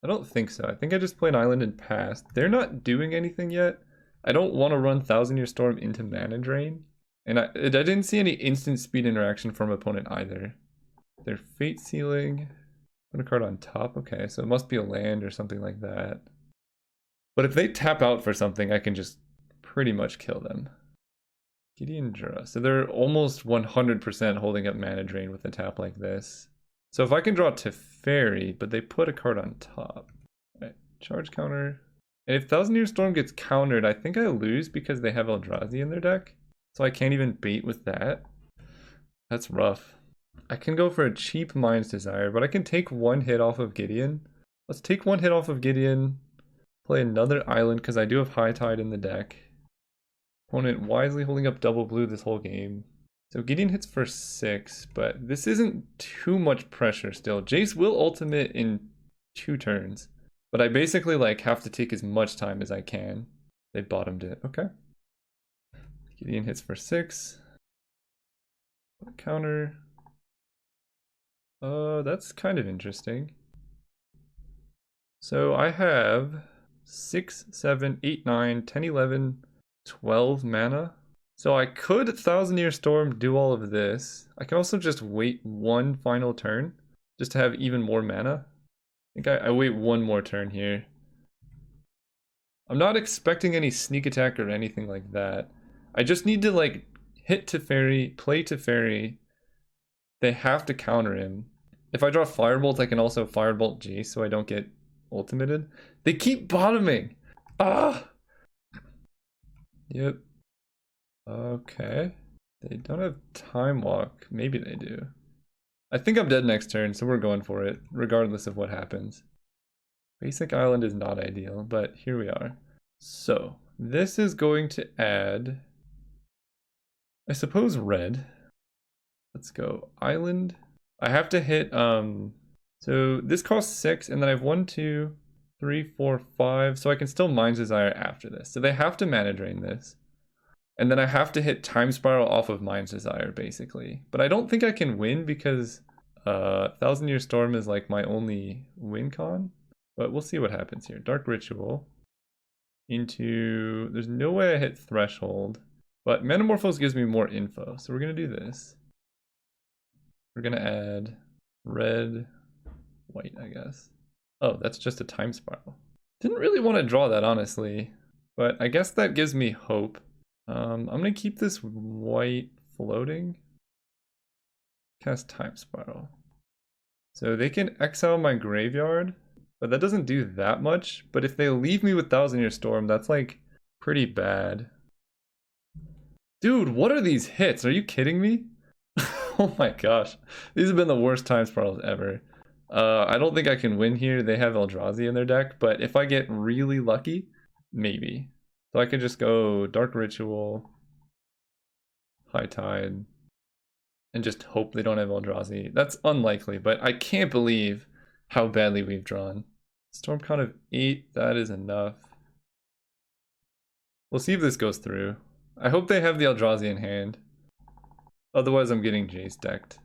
S1: I think I just play an island and pass. They're not doing anything yet. I don't want to run Thousand Year Storm into Mana Drain. And I didn't see any instant speed interaction from opponent either. They're Fate Sealing. Put a card on top. Okay, so it must be a land or something like that. But if they tap out for something, I can just pretty much kill them. Gideon Jura. So they're almost 100% holding up Mana Drain with a tap like this. So if I can draw Teferi, but they put a card on top. Right, charge counter. And if Thousand Year Storm gets countered, I think I lose because they have Eldrazi in their deck. So I can't even bait with that. That's rough. I can go for a cheap Mind's Desire, but I can take one hit off of Gideon. Let's take one hit off of Gideon, play another island because I do have High Tide in the deck. Opponent wisely holding up double blue this whole game. So Gideon hits for 6, but this isn't too much pressure still. Jace will ultimate in 2 turns, but I basically like have to take as much time as I can. They bottomed it. Okay. Gideon hits for 6. Counter. That's kind of interesting. So I have 6, 7, 8, 9, 10, 11, 12 mana. So I could Thousand Year Storm do all of this. I can also just wait one final turn just to have even more mana. I think I wait one more turn here. I'm not expecting any sneak attack or anything like that. I just need to like hit Teferi, play Teferi. They have to counter him. If I draw Firebolt, I can also Firebolt Jace so I don't get ultimated. They keep bottoming! Ah! Yep. Okay. They don't have Time Walk. Maybe they do. I think I'm dead next turn, so we're going for it, regardless of what happens. Basic Island is not ideal, but here we are. So, this is going to add, I suppose, red. Let's go. Island. I have to hit, so this costs 6, and then I have 1, 2, 3, 4, 5, so I can still Mind's Desire after this. So they have to mana drain this. And then I have to hit Time Spiral off of Mind's Desire, basically. But I don't think I can win because Thousand Year Storm is like my only win con. But we'll see what happens here. Dark Ritual. Into... There's no way I hit Threshold. But Metamorphose gives me more info. So we're going to do this. We're going to add red, white, I guess. Oh, that's just a Time Spiral. Didn't really want to draw that, honestly. But I guess that gives me hope. I'm going to keep this white floating. Cast Time Spiral. So they can exile my graveyard, but that doesn't do that much. But if they leave me with Thousand Year Storm, that's like pretty bad. Dude, what are these hits? Are you kidding me? Oh my gosh. These have been the worst Time Spirals ever. I don't think I can win here. They have Eldrazi in their deck, but if I get really lucky, maybe. So I could just go Dark Ritual, High Tide, and just hope they don't have Eldrazi. That's unlikely, but I can't believe how badly we've drawn. Storm count of 8, that is enough. We'll see if this goes through. I hope they have the Eldrazi in hand. Otherwise I'm getting Jace decked.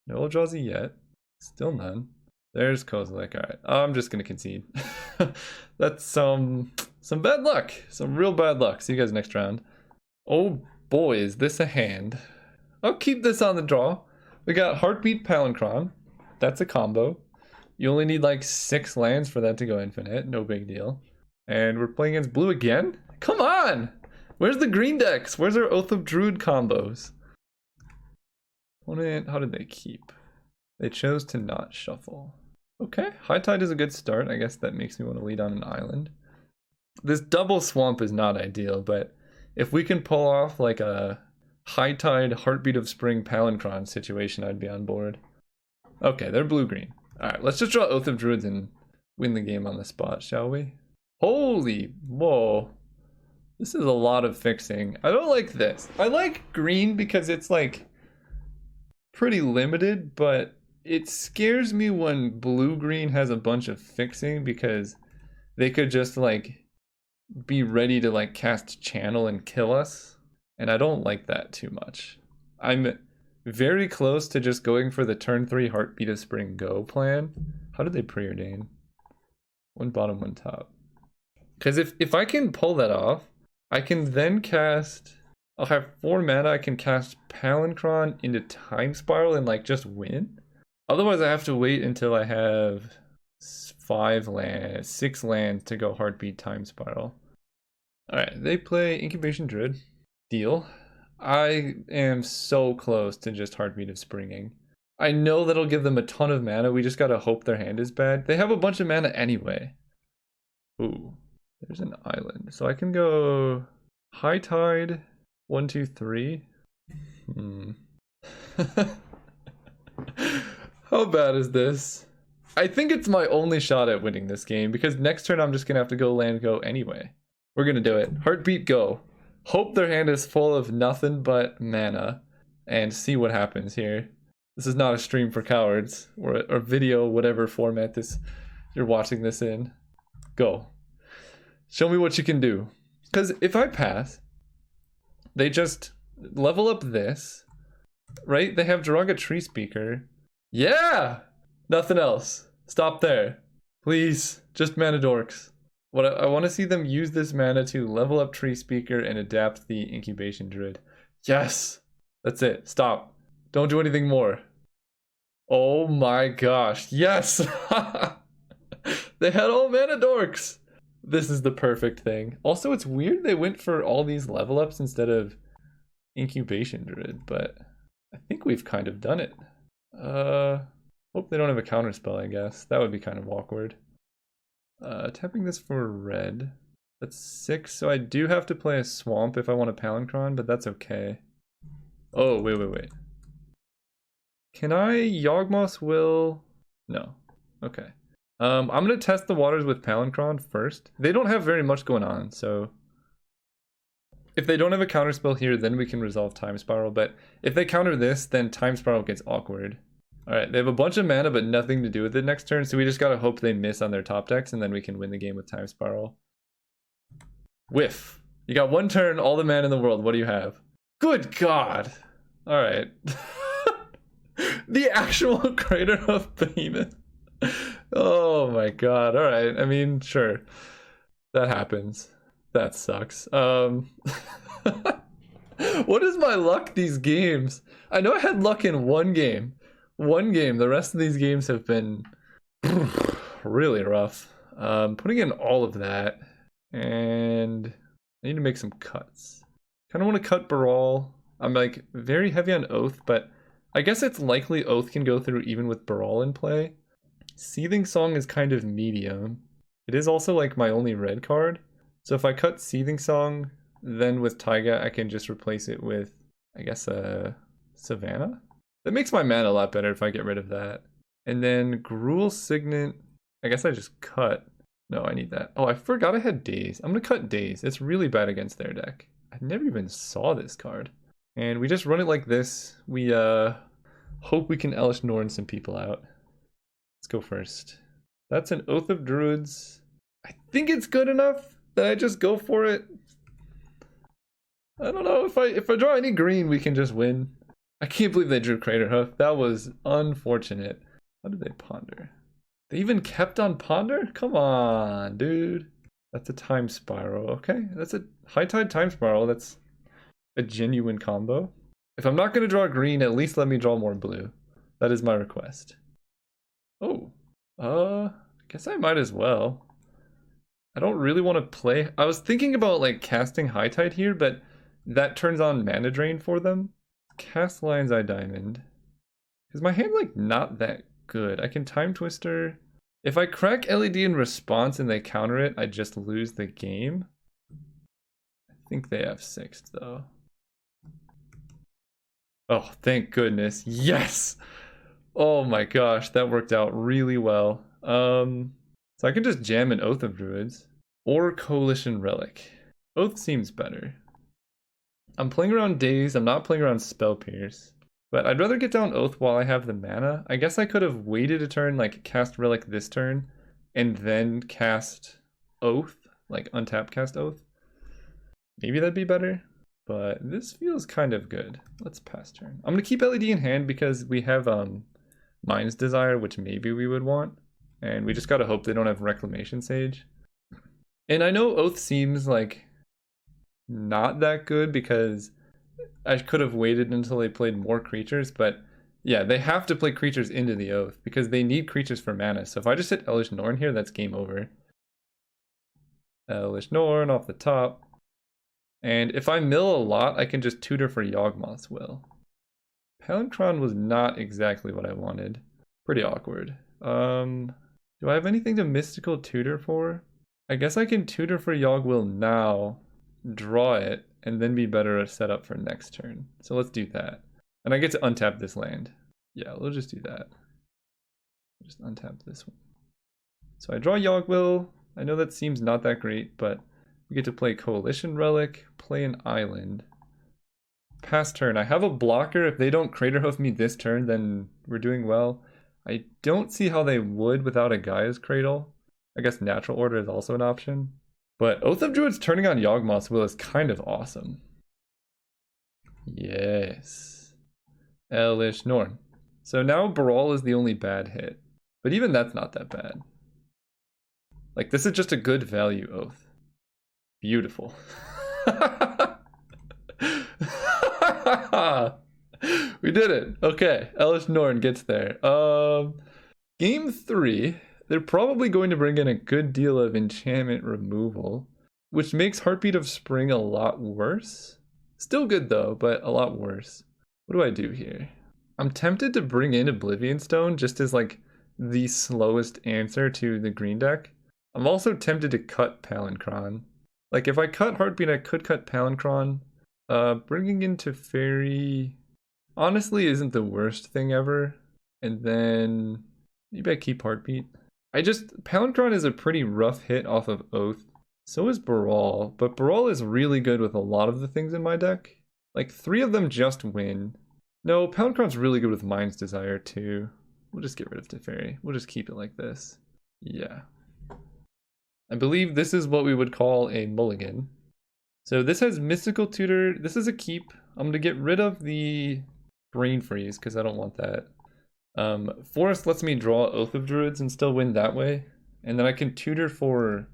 S1: No Eldrazi yet. Still none. There's Kozilek. Alright, I'm just gonna concede. That's some bad luck. Some real bad luck. See you guys next round. Oh boy, is this a hand. I'll keep this on the draw. We got Heartbeat Palancron. That's a combo. You only need like 6 lands for that to go infinite. No big deal. And we're playing against blue again? Come on! Where's the green decks? Where's our Oath of Druid combos? Opponent, how did they keep? They chose to not shuffle. Okay, High Tide is a good start. I guess that makes me want to lead on an island. This double swamp is not ideal, but if we can pull off like a High Tide Heartbeat of Spring Palancron situation, I'd be on board. Okay, they're blue-green. Alright, let's just draw Oath of Druids and win the game on the spot, shall we? Holy, whoa. This is a lot of fixing. I don't like this. I like green because it's like pretty limited, but it scares me when blue-green has a bunch of fixing because they could just like be ready to like cast Channel and kill us. And I don't like that too much. I'm very close to just going for the turn 3 Heartbeat of Spring Go plan. How did they preordain? One bottom, one top. Because if I can pull that off, I can then cast... I'll have 4 mana, I can cast Palancron into Time Spiral and like just win. Otherwise I have to wait until I have 6 lands to go Heartbeat Time Spiral. Alright, they play Incubation Druid. Deal. I am so close to just Heartbeat of Springing. I know that'll give them a ton of mana, we just gotta hope their hand is bad. They have a bunch of mana anyway. Ooh, there's an island. So I can go High Tide, 1, 2, 3. How bad is this? I think it's my only shot at winning this game because next turn I'm just gonna have to go land go anyway. We're gonna do it. Heartbeat go. Hope their hand is full of nothing but mana and see what happens here. This is not a stream for cowards or a video, whatever format this you're watching this in. Go. Show me what you can do. Because if I pass, they just level up this, right? They have Jiraga Tree Speaker. Yeah! Nothing else. Stop there. Please, just mana dorks. What I want to see them use this mana to level up Tree Speaker and adapt the Incubation Druid. Yes! That's it. Stop. Don't do anything more. Oh my gosh. Yes! They had all mana dorks! This is the perfect thing. Also, it's weird they went for all these level ups instead of Incubation Druid, but I think we've kind of done it. Hope they don't have a counterspell, I guess. That would be kind of awkward. Tapping this for red. That's 6, so I do have to play a swamp if I want a Palinchron, but that's okay. Oh, wait. Can I Yawgmoth's Will? No. Okay. I'm gonna test the waters with Palinchron first. They don't have very much going on, so if they don't have a counterspell here, then we can resolve Time Spiral, but if they counter this, then Time Spiral gets awkward. Alright, they have a bunch of mana, but nothing to do with it next turn, so we just gotta hope they miss on their top decks, and then we can win the game with Time Spiral. Whiff. You got one turn, all the mana in the world, what do you have? Good God! Alright. The actual Crater of Behemoth. Oh my God, alright, I mean, sure. That happens. That sucks. What is my luck these games? I know I had luck in one game. The rest of these games have been really rough. Putting in all of that, and I need to make some cuts. Kind of want to cut Baral. I'm like very heavy on Oath, but I guess it's likely Oath can go through even with Baral in play. Seething Song is kind of medium. It is also like my only red card. So if I cut Seething Song, then with Taiga I can just replace it with, I guess, Savannah? That makes my mana a lot better if I get rid of that. And then Gruul Signet, I guess I just cut. No, I need that. Oh, I forgot I had Daze. I'm gonna cut Daze. It's really bad against their deck. I never even saw this card. And we just run it like this. We hope we can Elish Norn some people out. Let's go first. That's an Oath of Druids. I think it's good enough that I just go for it. I don't know, if I draw any green, we can just win. I can't believe they drew Crater Hoof. That was unfortunate. How did they ponder? They even kept on ponder? Come on, dude. That's a Time Spiral. Okay, that's a High Tide Time Spiral. That's a genuine combo. If I'm not going to draw green, at least let me draw more blue. That is my request. Oh, I guess I might as well. I don't really want to play. I was thinking about like casting High Tide here, but that turns on mana drain for them. Cast Lion's Eye Diamond. Is my hand like not that good? I can Time Twister. If I crack LED in response and they counter it, I just lose the game. I think they have 6th though. Oh, thank goodness. Yes! Oh my gosh, that worked out really well. So I can just jam an Oath of Druids or Coalition Relic. Oath seems better. I'm playing around Daze, I'm not playing around Spell Pierce. But I'd rather get down Oath while I have the mana. I guess I could have waited a turn, like cast Relic this turn, and then cast Oath, like untap cast Oath. Maybe that'd be better, but this feels kind of good. Let's pass turn. I'm gonna keep LED in hand because we have Mind's Desire, which maybe we would want. And we just gotta hope they don't have Reclamation Sage. And I know Oath seems like not that good because I could have waited until they played more creatures, but yeah, they have to play creatures into the Oath because they need creatures for mana. So if I just hit Elish Norn here, that's game over. Elish Norn off the top. And if I mill a lot, I can just tutor for Yawgmoth's Will. Palinchron was not exactly what I wanted. Pretty awkward. Do I have anything to Mystical Tutor for? I guess I can tutor for Yawg Will now, draw it, and then be better set up for next turn. So let's do that. And I get to untap this land. Yeah, we'll just do that. Just untap this one. So I draw Yogg-Will. I know that seems not that great, but we get to play Coalition Relic, play an island. Pass turn. I have a blocker. If they don't Craterhoof me this turn, then we're doing well. I don't see how they would without a Gaia's Cradle. I guess Natural Order is also an option. But Oath of Druids turning on Yawgmoth's Will is kind of awesome. Yes. Elish Norn. So now Brawl is the only bad hit. But even that's not that bad. Like, this is just a good value oath. Beautiful. We did it. Okay, Elish Norn gets there. Game 3, they're probably going to bring in a good deal of enchantment removal, which makes Heartbeat of Spring a lot worse. Still good though, but a lot worse. What do I do here? I'm tempted to bring in Oblivion Stone just as like the slowest answer to the green deck. I'm also tempted to cut Palinchron. Like if I cut Heartbeat, I could cut Palinchron. Bringing in Teferi honestly isn't the worst thing ever. And then maybe I keep Heartbeat. Palinchron is a pretty rough hit off of Oath. So is Brawl, but Brawl is really good with a lot of the things in my deck. Like 3 of them just win. No, Palinchron's really good with Mind's Desire too. We'll just get rid of Teferi. We'll just keep it like this. Yeah. I believe this is what we would call a mulligan. So this has Mystical Tutor. This is a keep. I'm going to get rid of the Brain Freeze because I don't want that. Forest lets me draw Oath of Druids and still win that way. And then I can tutor for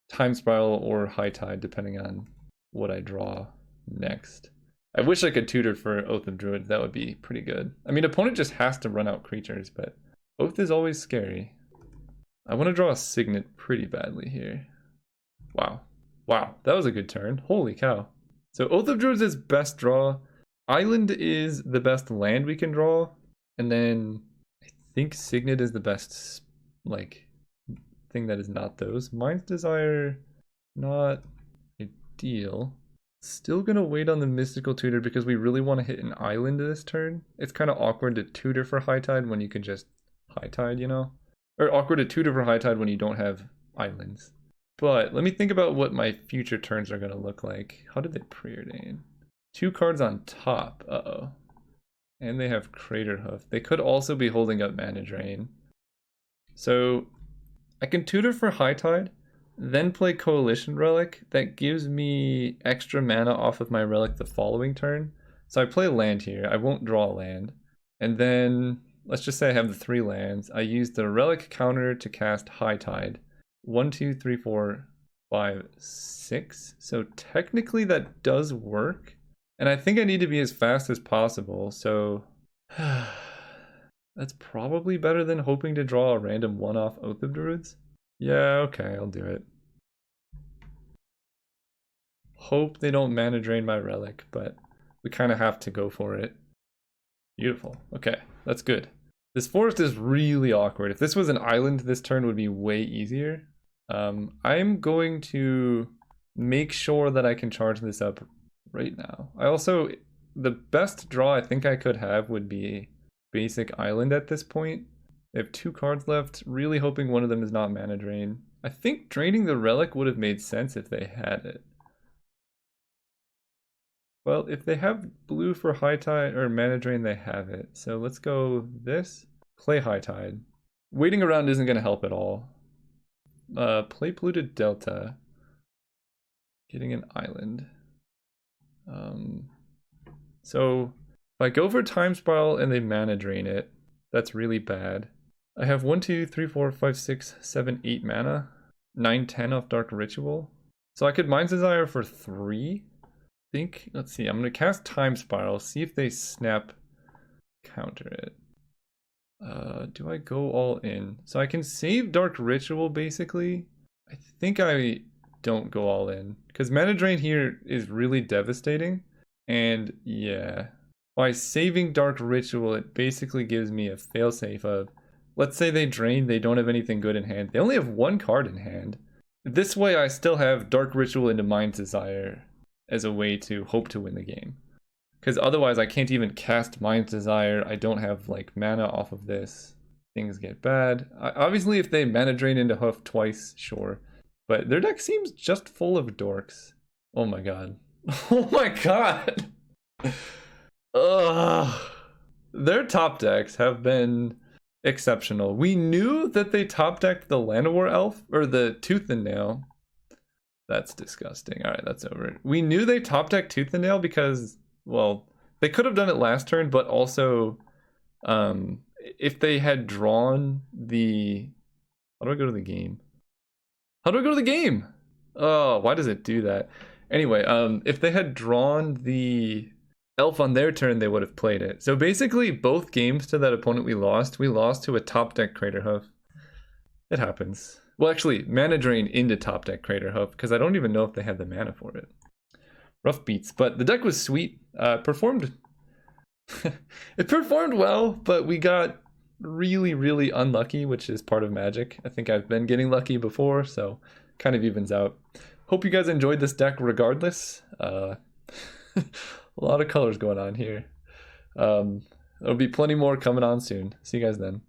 S1: Time Spiral or High Tide depending on what I draw next. I wish I could tutor for Oath of Druids. That would be pretty good. I mean, opponent just has to run out creatures, but Oath is always scary. I want to draw a Signet pretty badly here. Wow. Wow, that was a good turn. Holy cow. So Oath of Druids is best draw. Island is the best land we can draw. And then I think Signet is the best, like, thing that is not those. Mind's Desire, not ideal. Still gonna wait on the Mystical Tutor because we really want to hit an island this turn. It's kind of awkward to tutor for High Tide when you can just High Tide, you know? Or awkward to tutor for High Tide when you don't have islands. But let me think about what my future turns are gonna look like. How did they preordain? 2 cards on top. Uh-oh. And they have Craterhoof. They could also be holding up Mana Drain. So I can tutor for High Tide, then play Coalition Relic. That gives me extra mana off of my Relic the following turn. So I play land here. I won't draw land. And then, let's just say I have the 3 lands. I use the Relic counter to cast High Tide. 1, 2, 3, 4, 5, 6. So technically that does work. And I think I need to be as fast as possible. So that's probably better than hoping to draw a random one-off Oath of Druids. Yeah, okay, I'll do it. Hope they don't mana drain my Relic, but we kind of have to go for it. Beautiful. Okay, that's good. This forest is really awkward. If this was an island, this turn would be way easier. I'm going to make sure that I can charge this up right now. The best draw I think I could have would be basic island at this point. They have 2 cards left, really hoping one of them is not mana drain. I think draining the Relic would have made sense if they had it. Well, if they have blue for High Tide or mana drain, they have it. So let's go this, play High Tide. Waiting around isn't going to help at all. Play Polluted Delta. Getting an island. So if I go for Time Spiral and they mana drain it, that's really bad. I have 1, 2, 3, 4, 5, 6, 7, 8 mana. 9, 10 off Dark Ritual. So I could Mind's Desire for 3. Let's see, I'm going to cast Time Spiral, see if they snap counter it. Do I go all in? So I can save Dark Ritual basically. I think I don't go all in because mana drain here is really devastating. And yeah, by saving Dark Ritual, it basically gives me a failsafe of, let's say they drain, they don't have anything good in hand. They only have 1 card in hand. This way I still have Dark Ritual into Mind's Desire as a way to hope to win the game. Because otherwise I can't even cast Mind's Desire. I don't have like mana off of this. Things get bad. Obviously if they mana drain into Hoof twice, sure. But their deck seems just full of dorks. Oh my god. Oh my god! Ugh. Their top decks have been exceptional. We knew that they top decked the Llanowar Elf, or the Tooth and Nail. That's disgusting. Alright, that's over. We knew they top decked Tooth and Nail because, well, they could have done it last turn, but also, if they had drawn the... How do I go to the game? How do I go to the game? Oh, why does it do that? Anyway, if they had drawn the Elf on their turn, they would have played it. So basically, both games to that opponent we lost to a top deck Crater Hoof. It happens. Well, actually, mana drain into top deck Crater Hoof, because I don't even know if they had the mana for it. Rough beats, but the deck was sweet. Performed. It performed well, but we got really, really unlucky, which is part of Magic. I think I've been getting lucky before, so kind of evens out. Hope you guys enjoyed this deck regardless. A lot of colors going on here. There'll be plenty more coming on soon. See you guys then.